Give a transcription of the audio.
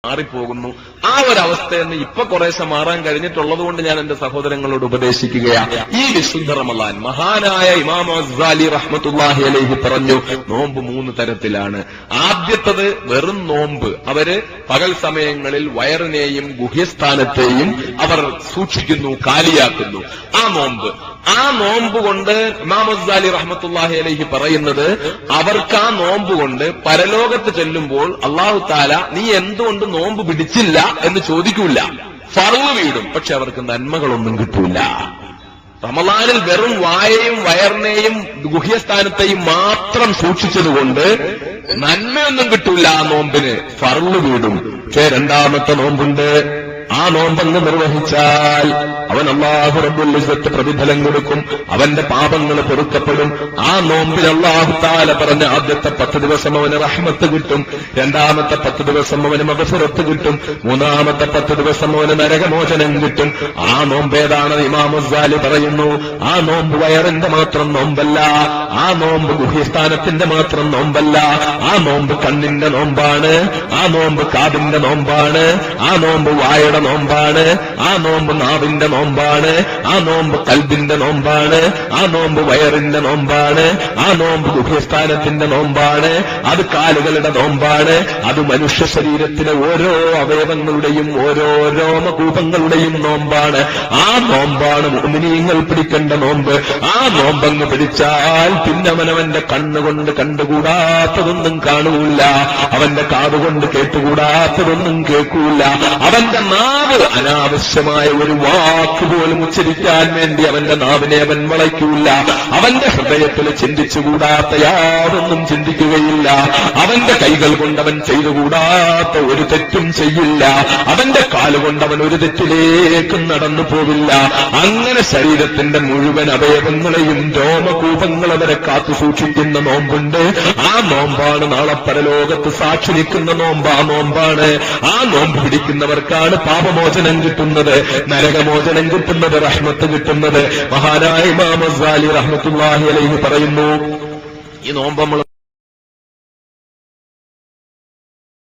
മാറിപ്പോകുന്നു. ആ ഒരവസ്ഥയെന്ന് ഇപ്പൊ കുറേശ്ശെ മാറാൻ കഴിഞ്ഞിട്ടുള്ളത് കൊണ്ട് ഞാൻ എന്റെ സഹോദരങ്ങളോട് ഉപദേശിക്കുകയാണ്. ഈ വിശുദ്ധ റമളാൻ മഹാനായ ഇമാം ഗസാലി റഹ്മത്തുള്ളാഹി അലൈഹി പറഞ്ഞു, നോമ്പ് 3 തരത്തിലാണ്. ആദ്യത്തത് വെറും നോമ്പ്. അവര് പകൽ സമയങ്ങളിൽ വയറിനെയും ഗുഹ്യസ്ഥാനത്തെയും അവർ സൂക്ഷിക്കുന്നു, കാലിയാക്കുന്നു. ആ നോമ്പ് കൊണ്ട് ഇമാം ഗസാലി റഹ്മത്തുള്ളാഹി അലൈഹി പറയുന്നത്, അവർക്ക് ആ നോമ്പ് കൊണ്ട് പരലോകത്ത് ചെല്ലുമ്പോൾ അല്ലാഹു തആല നീ എന്തുകൊണ്ട് നോമ്പ് പിടിച്ചില്ല എന്ന് ചോദിക്കൂല, ഫർള് വീടും. പക്ഷെ അവർക്ക് നന്മകളൊന്നും കിട്ടൂല. റമളാനിൽ വെറും വായയും വയറിനെയും ഗുഹ്യസ്ഥാനത്തെയും മാത്രം സൂക്ഷിച്ചതുകൊണ്ട് നന്മയൊന്നും കിട്ടൂല. ആ നോമ്പിന് ഫർള് വീടും. പക്ഷേ രണ്ടാമത്തെ നോമ്പുണ്ട്. ആ നോമ്പങ്ങ് നിർവഹിച്ചാൽ അവൻ അല്ലാഹു റബ്ബുൽ ഇസ്സത്ത് പ്രതിഫലം കൊടുക്കും, അവന്റെ പാപങ്ങൾ പൊറുക്കപ്പെടും. ആ നോമ്പിൽ അല്ലാഹു തആല പറഞ്ഞ ആദ്യത്തെ 10 ദിവസം അവന് റഹ്മത്ത് കിട്ടും, രണ്ടാമത്തെ 10 ദിവസം അവന് മഗ്ഫിറത്ത് കിട്ടും, മൂന്നാമത്തെ 10 ദിവസം അവന് നരകമോചനം കിട്ടും. ആ നോമ്പേതാണ്? ഇമാം ഗസാലി പറയുന്നു, ആ നോമ്പ് വയറിന്റെ മാത്രം നോമ്പല്ല, ആ നോമ്പ് ഗുഹ്യസ്ഥാനത്തിന്റെ മാത്രം നോമ്പല്ല, ആ നോമ്പ് കണ്ണിന്റെ നോമ്പാണ്, ആ നോമ്പ് കാതിന്റെ നോമ്പാണ്, ആ നോമ്പ് വായുടെ നോമ്പാണ്, ആ നോമ്പ് നാവിന്റെ നോമ്പാണ്, ആ നോമ്പ് കൽബിന്റെ നോമ്പാണ്, ആ നോമ്പ് വയറിന്റെ നോമ്പാണ്, ആ നോമ്പ് ഗുഹ്യസ്ഥാനത്തിന്റെ നോമ്പാണ്, അത് കാലുകളുടെ നോമ്പാണ്, അത് മനുഷ്യ ശരീരത്തിലെ ഓരോ അവയവങ്ങളുടെയും ഓരോ രോമകൂപങ്ങളുടെയും നോമ്പാണ്. ആ നോമ്പാണ് മുഅ്മിനീങ്ങൾ പിടിക്കേണ്ട നോമ്പ്. ആ നോമ്പങ്ങ് പിടിച്ചാൽ പിന്നെ അവനവന്റെ കണ്ണുകൊണ്ട് കണ്ടുകൂടാത്തതൊന്നും കാണൂല, അവന്റെ കാതുകൊണ്ട് കേട്ടുകൂടാത്തതൊന്നും കേൾക്കൂല, അവന്റെ നാവ് അനാവശ്യമായ ഒരു വാക്ക് പോലും ഉച്ചരിക്കാൻ വേണ്ടി അവന്റെ നാവിനെ അവൻ വളയ്ക്കൂല, അവന്റെ ഹൃദയത്തിൽ ചിന്തിച്ചുകൂടാത്ത യാതൊന്നും ചിന്തിക്കുകയില്ല, അവന്റെ കൈകൾ കൊണ്ട് അവൻ ചെയ്തുകൂടാത്ത ഒരു തെറ്റും ചെയ്യില്ല, അവന്റെ കാലുകൊണ്ട് അവൻ ഒരു തെറ്റിലേക്കും നടന്നു പോവില്ല. അങ്ങനെ ശരീരത്തിന്റെ മുഴുവൻ അവയവങ്ങളെയും രോമകൂപങ്ങൾ അവരെ കാത്തു സൂക്ഷിക്കുന്ന നോമ്പുണ്ട്. ആ നോമ്പാണ് നാളെ പരലോകത്ത് സാക്ഷി നിൽക്കുന്ന നോമ്പ്. ആ നോമ്പാണ്. ആ നോമ്പ് പിടിക്കുന്നവർക്കാണ് പാപമോചനം കിട്ടുന്നത്, നരകമോചനം കിട്ടുന്നത്, റഹ്മത്ത് കിട്ടുന്നത്. മഹാനായ ഇമാം ഗസാലി റഹ്മത്തുള്ളാഹി അലൈഹി പറയുന്നു, ഈ നോമ്പ് നമ്മൾ